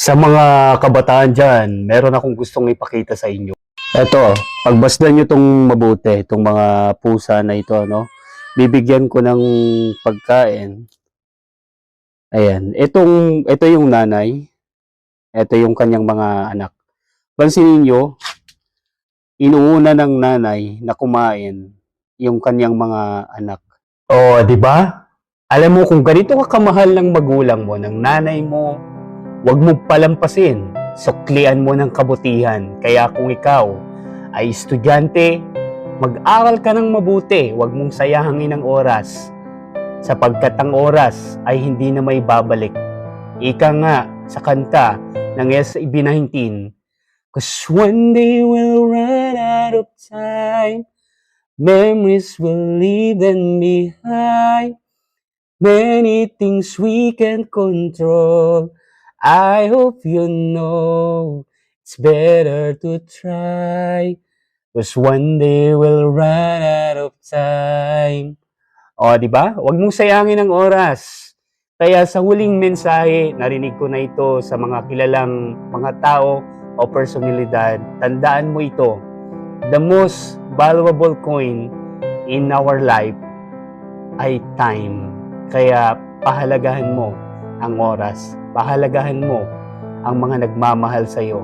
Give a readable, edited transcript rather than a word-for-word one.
Sa mga kabataan dyan, meron akong gustong ipakita sa inyo. Eto, pagmasdan nyo tong mabuti, itong mga pusa na ito, no? Bibigyan ko ng pagkain. Ayan, ito yung nanay, ito yung kanyang mga anak. Pansinin nyo, inuuna ng nanay na kumain yung kanyang mga anak. O, di ba? Alam mo, kung ganito ka kamahal ng magulang mo, ng nanay mo, huwag mo palampasin. Suklian mo ng kabutihan. Kaya kung ikaw ay estudyante, mag-aral ka ng mabuti. Huwag mong sayangin ang oras. Sapagkat ang oras ay hindi na may babalik. Ika nga sa kanta ng SB19, "'Cause one day we'll run out of time, memories will leave them behind, many things we can't control. I hope you know it's better to try, 'cause one day we'll run out of time." O, di ba? Huwag mong sayangin ang oras. Kaya sa huling mensahe, narinig ko na ito sa mga kilalang mga tao o personalidad. Tandaan mo ito. The most valuable coin in our life ay time. Kaya pahalagahan mo ang oras. Pahalagahan mo ang mga nagmamahal sa iyo.